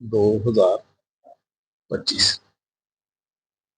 2025।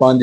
5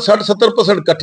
60-70%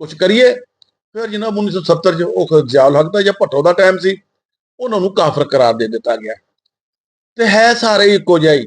ਕੁਝ ਕਰੀਏ। ਫਿਰ ਜਨਾਬ 1970 ਚ ਉਹ ਜਿਆਉਲ ਹਕ ਦਾ ਜਾਂ ਭੱਟੋ ਦਾ ਟਾਈਮ ਸੀ, ਉਹਨਾਂ ਨੂੰ ਕਾਫਰ ਕਰਾਰ ਦੇ ਦਿੱਤਾ ਗਿਆ। ਤੇ ਹੈ ਸਾਰੇ ਇੱਕੋ ਜਿਹਾ ਹੀ,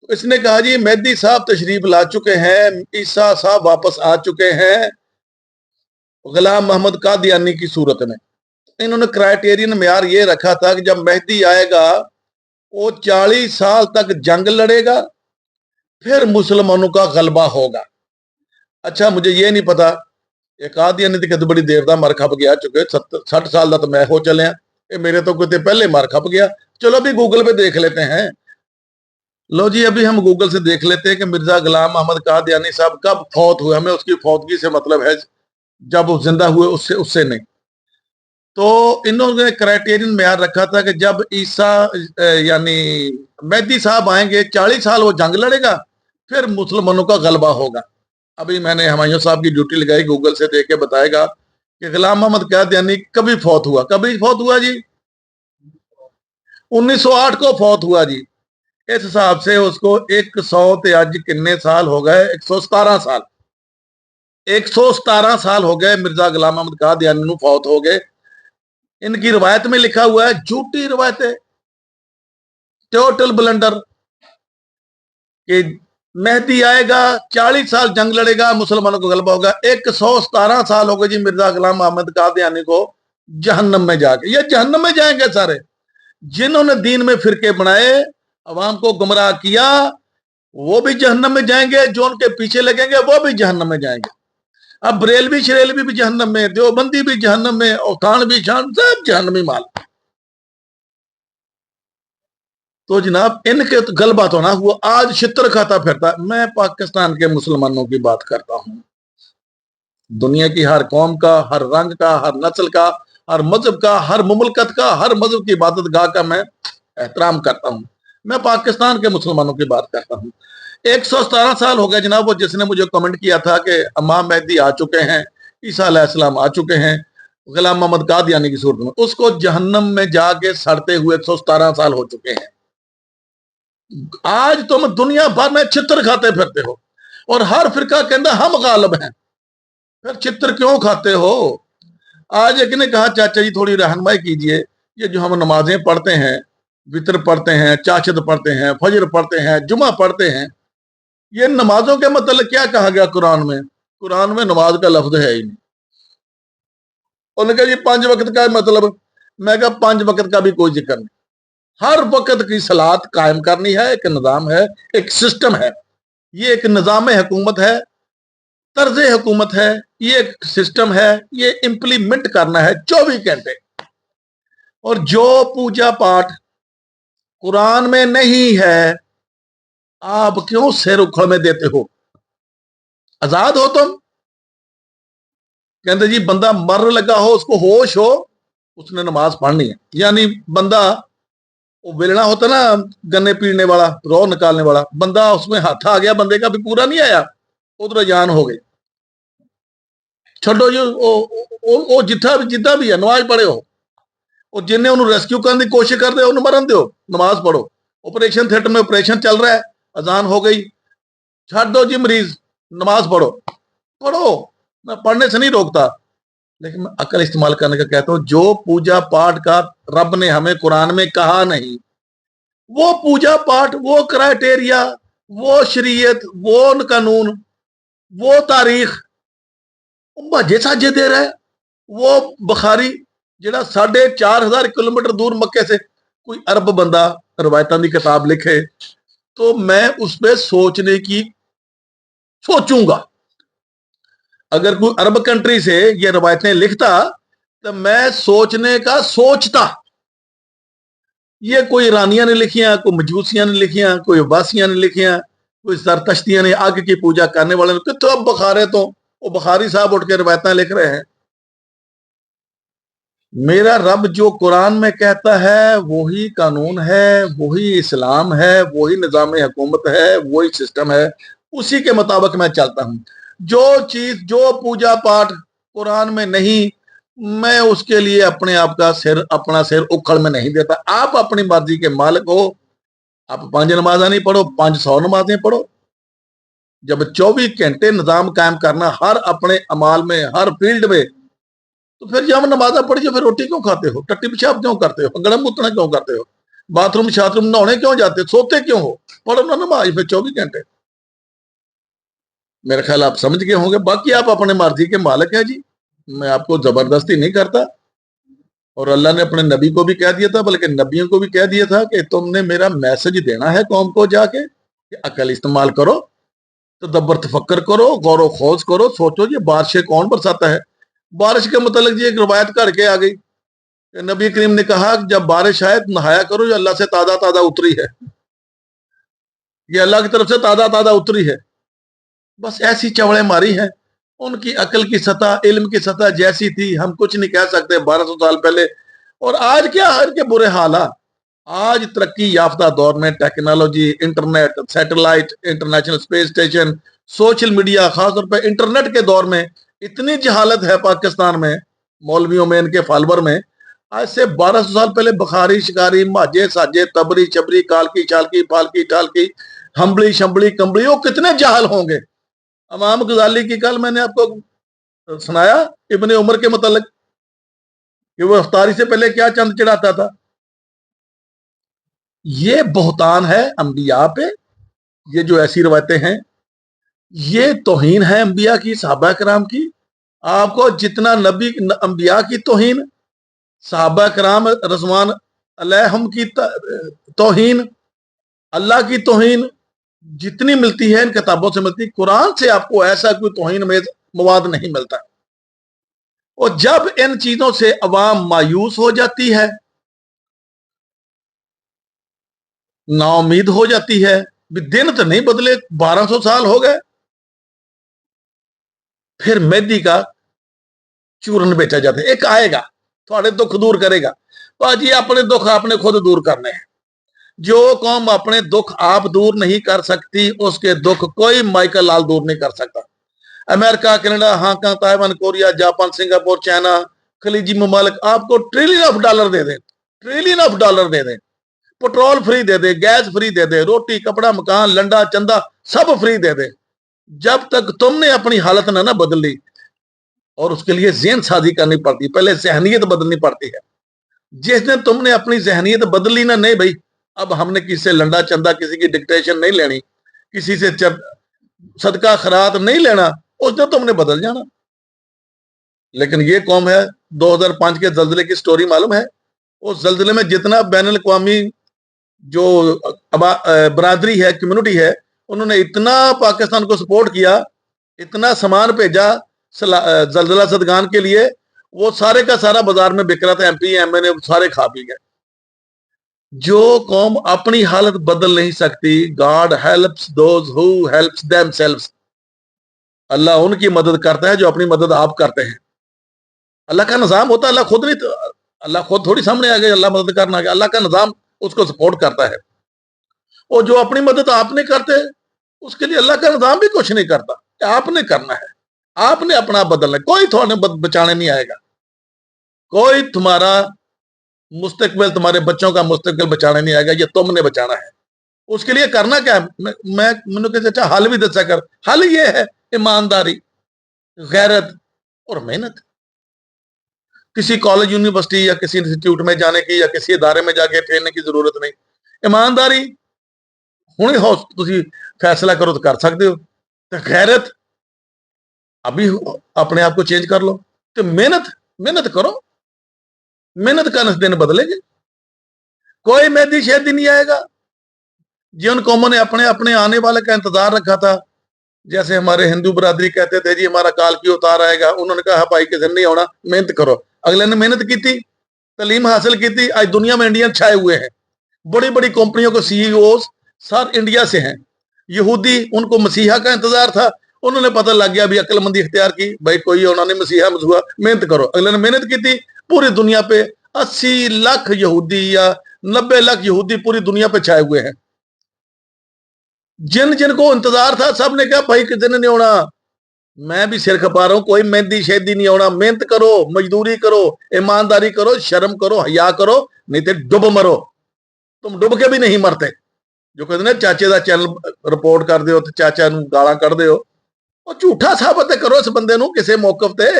تو اس نے کہا جی مہدی صاحب تشریف لا چکے ہیں، عیسیٰ صاحب واپس آ چکے ہیں غلام محمد قادیانی کی صورت میں۔ انہوں نے کرائٹیرین معیار یہ رکھا تھا کہ جب مہدی آئے گا وہ 40 سال تک جنگ لڑے گا، پھر مسلمانوں کا غلبہ ہوگا۔ اچھا مجھے یہ نہیں پتا یہ قادیانی دی کدی بڑی دیر دا مر کھپ گیا، چکے 60 سال دا تو میں ہو چلے ہیں، یہ میرے تو کتے پہلے مر کھپ گیا۔ چلو ابھی گوگل پہ دیکھ لیتے ہیں۔ لو جی ابھی ہم گوگل سے دیکھ لیتے ہیں کہ مرزا غلام محمد قادیانی صاحب کب فوت ہوئے۔ ہمیں اس کی فوتگی سے مطلب ہے جب وہ زندہ ہوئے اس سے نہیں۔ تو انہوں نے کرائٹیرین معیار رکھا تھا کہ جب عیسیٰ یعنی مہدی صاحب آئیں گے 40 سال وہ جنگ لڑے گا، پھر مسلمانوں کا غلبہ ہوگا۔ ابھی میں نے ہمایوں صاحب کی ڈیوٹی لگائی، گوگل سے دیکھ کے بتائے گا کہ غلام محمد قادیانی کبھی فوت ہوا۔ کبھی فوت ہوا جی 1908 کو فوت ہوا جی۔ اس حساب سے اس کو 100 تے اج کنے سال ہو گئے، 117 سال 117 سال ہو گئے مرزا غلام محمد قادیانی نو فوت ہو گئے۔ ان کی روایت میں لکھا ہوا ہے، جھوٹی روایتیں، ٹوٹل بلنڈر، کہ مہدی آئے گا 40 سال جنگ لڑے گا مسلمانوں کو غلبہ ہوگا۔ 117 سال ہو گئے جی مرزا غلام محمد قادیانی کو جہنم میں جا کے۔ یہ جہنم میں جائیں گے سارے جنہوں نے دین میں فرقے بنائے، عوام کو گمراہ کیا، وہ بھی جہنم میں جائیں گے، جو ان کے پیچھے لگیں گے وہ بھی جہنم میں جائیں گے۔ اب بریلوی شریلوی بھی جہنم میں، دیوبندی بھی جہنم میں، اوتھان بھی سب جہنمی مال۔ تو جناب ان کے غلبہ تو نہ ہوا، آج شتر کھاتا پھرتا۔ میں پاکستان کے مسلمانوں کی بات کرتا ہوں، دنیا کی ہر قوم کا، ہر رنگ کا، ہر نسل کا، ہر مذہب کا، ہر مملکت کا، ہر مذہب کی عبادت گاہ کا میں احترام کرتا ہوں۔ میں پاکستان کے مسلمانوں کی بات کرتا ہوں۔ 117 سال ہو گئے جناب وہ جس نے مجھے کمنٹ کیا تھا کہ امام مہدی آ چکے ہیں، عیسیٰ علیہ السلام آ چکے ہیں غلام محمد قادیانی کی صورت میں، اس کو جہنم میں جا کے سڑتے ہوئے 117 سال ہو چکے ہیں۔ آج تم دنیا بھر میں چھتر کھاتے پھرتے ہو اور ہر فرقہ کہتا ہم غالب ہیں، پھر چھتر کیوں کھاتے ہو؟ آج ایک نے کہا چاچا جی تھوڑی رہنمائی کیجئے، یہ جو ہم نمازیں پڑھتے ہیں، وطر پڑھتے ہیں، چاشت پڑھتے ہیں، فجر پڑھتے ہیں، جمعہ پڑھتے ہیں، یہ نمازوں کے متعلق کیا کہا گیا قرآن میں؟ قرآن میں نماز کا لفظ ہے ہی نہیں۔ انہوں نے کہا جی 5 وقت کا مطلب، میں کہا 5 وقت کا بھی کوئی ذکر نہیں، ہر وقت کی صلاۃ قائم کرنی ہے، ایک نظام ہے، ایک سسٹم ہے، یہ ایک نظام حکومت ہے، طرز حکومت ہے، یہ ایک سسٹم ہے، یہ امپلیمنٹ کرنا ہے 24 گھنٹے۔ اور جو پوجا پاٹ قرآن میں نہیں ہے آپ کیوں سر اکھڑ میں دیتے ہو؟ آزاد ہو تم، کہتے جی بندہ مر لگا ہو، اس کو ہوش ہو، اس نے نماز پڑھنی ہے۔ یعنی بندہ وہ بیلنا ہوتا نا گنے پیڑنے والا، رو نکالنے والا، بندہ اس میں ہاتھ آ گیا، بندے کا بھی پورا نہیں آیا، ادھر جان ہو گئی، چھڈو جی وہ جدہ بھی ہے نماز پڑھے ہو، اور جن نے انہوں ریسکیو کرنے کی کوشش کر دے انہوں مرن دیو، نماز پڑھو۔ آپریشن تھیٹر میں آپریشن چل رہا ہے، اذان ہو گئی، چھڈ دو جی مریض، نماز پڑھو۔ پڑھو، میں پڑھنے سے نہیں روکتا، لیکن میں عقل استعمال کرنے کا کہتا ہوں۔ جو پوجا پاٹ کا رب نے ہمیں قرآن میں کہا نہیں، وہ پوجا پاٹ، وہ کرائٹیریا، وہ شریعت، وہ قانون، وہ تاریخ بھاجے ساجے دے رہا ہے۔ وہ بخاری جڑا 4500 کلومیٹر دور مکے سے کوئی عرب بندہ روایتاں دی کتاب لکھے تو میں اس پہ سوچنے کی سوچوں گا۔ اگر کوئی عرب کنٹری سے یہ روایتیں لکھتا تو میں سوچنے کا سوچتا۔ یہ کوئی ایرانیاں نے لکھیاں، کوئی مجوسیاں نے لکھیاں، کوئی عباسیاں نے لکھیاں، کوئی زرتشتیاں نے، آگ کی پوجا کرنے والے نے، کتوں اب بخارے تو وہ بخاری صاحب اٹھ کے روایتیں لکھ رہے ہیں۔ میرا رب جو قرآن میں کہتا ہے وہی قانون ہے، وہی اسلام ہے، وہی نظام حکومت ہے، وہی سسٹم ہے، اسی کے مطابق میں چلتا ہوں۔ جو چیز، جو پوجا پاٹ قرآن میں نہیں، میں اس کے لیے اپنے آپ کا اپنا سر اکھڑ میں نہیں دیتا۔ آپ اپنی مرضی کے مالک ہو، آپ 5 نمازیں نہیں پڑھو، 500 نمازیں پڑھو۔ جب 24 گھنٹے نظام قائم کرنا ہر اپنے عمال میں، ہر فیلڈ میں، تو پھر جب نمازیں پڑھی پھر روٹی کیوں کھاتے ہو؟ ٹٹی پیشاب کیوں کرتے ہو؟ گڑم متنا کیوں کرتے ہو؟ باتھ روم شاتھ روم نہانے کیوں جاتے؟ سوتے کیوں ہو؟ پڑھو نا نماز پہ 24 گھنٹے. میرا خیال آپ سمجھ گئے ہوں گے. باقی آپ اپنے مرضی کے مالک ہیں جی, میں آپ کو زبردستی نہیں کرتا. اور اللہ نے اپنے نبی کو بھی کہہ دیا تھا, بلکہ نبیوں کو بھی کہہ دیا تھا کہ تم نے میرا میسج دینا ہے قوم کو جا کے, کہ عقل استعمال کرو, تدبر تفکر کرو, غور و خوض کرو, سوچو یہ بارشیں کون برساتا ہے. بارش کے متعلق جی ایک روایت کر کے آ گئی کہ نبی کریم نے کہا کہ جب بارش آئے نہایا کرو, یہ اللہ سے تازہ تازہ اتری ہے, یہ اللہ کی طرف سے تازہ تازہ اتری ہے. بس ایسی چوڑے ماری ہیں. ان کی عقل کی سطح, علم کی سطح جیسی تھی ہم کچھ نہیں کہہ سکتے 1200 سال پہلے. اور آج کیا ان کے برے حالات. آج ترقی یافتہ دور میں technology, internet, satellite, international space station, social media, خاص طور پہ انٹرنیٹ کے دور میں اتنی جہالت ہے پاکستان میں, مولویوں میں, ان کے فالور میں. آج سے 1200 سال پہلے بخاری, شکاری, ماجے, ساجے, تبری, چبری, کالکی, چالکی, پالکی, ٹالکی, ہمبلی, شمبلی, کمبلی, وہ کتنے جاہل ہوں گے. امام غزالی کی کل میں نے آپ کو سنایا ابن عمر کے متعلق کہ وہ افطاری سے پہلے کیا چند چڑھاتا تھا. یہ بہتان ہے انبیاء پہ. یہ جو ایسی روایتیں ہیں یہ توہین ہے انبیاء کی, صحابہ کرام کی. آپ کو جتنا نبی انبیاء کی توہین, صحابہ کرام رضوان علیہم کی توہین, اللہ کی توہین جتنی ملتی ہے ان کتابوں سے ملتی, قرآن سے آپ کو ایسا کوئی توہین میں مواد نہیں ملتا. اور جب ان چیزوں سے عوام مایوس ہو جاتی ہے, نا امید ہو جاتی ہے, دن تو نہیں بدلے 1200 سال ہو گئے, پھر مہدی کا چورن بیچا جاتا ہے. ایک آئے گا تھوڑے دکھ دور کرے گا. تو جی اپنے دکھ آپ نے خود دور کرنے ہیں. جو قوم اپنے دکھ آپ دور نہیں کر سکتی اس کے دکھ کوئی مائیکل لال دور نہیں کر سکتا. America, Canada, Hong Kong, Taiwan, Korea, Japan, Singapore, China, خلیجی ممالک آپ کو ٹریلین آف ڈالر دے دیں, ٹریلین آف ڈالر دے دیں, پٹرول فری دے دے, گیس فری دے دے, روٹی, کپڑا, مکان, لنڈا, چندہ سب فری دے دے, جب تک تم نے اپنی حالت نہ بدل لی. اور اس کے لیے ذہن سازی کرنی پڑتی, پہلے ذہنیت بدلنی پڑتی ہے. جس دن تم نے اپنی ذہنیت بدلی نہ, نہیں بھائی اب ہم نے کسی سے لنڈا چندہ, کسی کی ڈکٹیشن نہیں لینی, کسی سے صدقہ خیرات نہیں لینا, اس دن تم نے بدل جانا. لیکن یہ قوم ہے, 2005 کے زلزلے کی سٹوری معلوم ہے. اس زلزلے میں جتنا بین الاقوامی جو برادری ہے, کمیونٹی ہے, انہوں نے اتنا پاکستان کو سپورٹ کیا, اتنا سامان بھیجا زلزلہ زدگان کے لیے, وہ سارے کا سارا بازار میں بک رہا تھا. MP MLA سارے کھا پی گئے. جو قوم اپنی حالت بدل نہیں سکتی, God helps those who helps themselves, Allah ان کی مدد کرتا ہے جو اپنی مدد آپ کرتے ہیں. اللہ کا نظام ہوتا ہے, اللہ خود نہیں, اللہ خود تھوڑی سامنے آ گئے اللہ مدد کرنا, اللہ کا نظام اس کو سپورٹ کرتا ہے. اور جو اپنی مدد آپ نہیں کرتے اس کے لیے اللہ کا نظام بھی کچھ نہیں کرتا. آپ نے کرنا ہے, آپ نے اپنا بدلنا ہے. کوئی تھوڑے بچانے نہیں آئے گا, کوئی تمہارا مستقبل, تمہارے بچوں کا مستقبل بچانے نہیں آئے گا, یہ تم نے بچانا ہے. اس کے لیے کرنا کیا ہے, میں کہ اچھا حل بھی دسا کر. حل یہ ہے ایمانداری, غیرت اور محنت. کسی کالج, یونیورسٹی یا کسی انسٹیٹیوٹ میں جانے کی یا کسی ادارے میں جا کے ٹھہرنے کی ضرورت نہیں. ایمانداری ہوں ہو, تسی فیصلہ کرو تو کر سکتے ہو. غیرت ابھی اپنے آپ کو چینج کر لو. تو محنت کرو, محنت کا دن بدلے گے. کوئی مہدی شہدی نہیں آئے گا. جن قوموں نے اپنے اپنے آنے والے کا انتظار رکھا تھا, جیسے ہمارے ہندو برادری کہتے تھے جی ہمارا کال کی اتار آئے گا, انہوں نے کہا بھائی کسی نہیں ہونا, محنت کرو. اگلے نے محنت کی تھی, تعلیم حاصل کی تھی. آج دنیا میں انڈین چھائے ہوئے ہیں, بڑی بڑی کمپنیوں کو سی ای اوز سر انڈیا سے ہیں. یہودی, ان کو مسیحا کا انتظار تھا, انہوں نے پتہ لگ گیا بھی عقل مندی اختیار کی, بھائی کوئی انہوں نے مسیحا مسوحا, محنت کرو. اگلے نے محنت کی تھی. پوری دنیا پہ 80 لاکھ یہودی یا 90 لاکھ یہودی پوری دنیا پہ چھائے ہوئے ہیں. جن کو انتظار تھا سب نے کہا بھائی کسی نے نہیں ہونا, میں بھی سر کھپا رہا ہوں, کوئی مہندی شہدی نہیں ہونا. محنت کرو, مزدوری کرو, ایمانداری کرو, شرم کرو, حیا کرو, نہیں تو ڈب مرو. تم ڈب کے بھی نہیں مرتے. جو کہتے ہیں چاچے دا چینل رپورٹ کر دیو تو چاچا نو گالاں کر دیو, اور جھوٹا ثابت کرو اس بندے نو کسی موقف تے.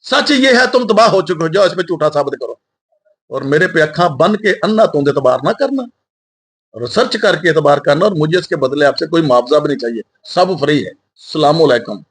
سچ یہ ہے تم تباہ ہو چکے ہو, جاؤ اس پہ جھوٹا ثابت کرو. اور میرے پہ اکھاں بن کے انا تو اعتبار نہ کرنا. ریسرچ کر کے اعتبار کرنا, اور مجھے اس کے بدلے آپ سے کوئی معاوضہ بھی نہیں چاہیے, سب فری ہے. السلام علیکم.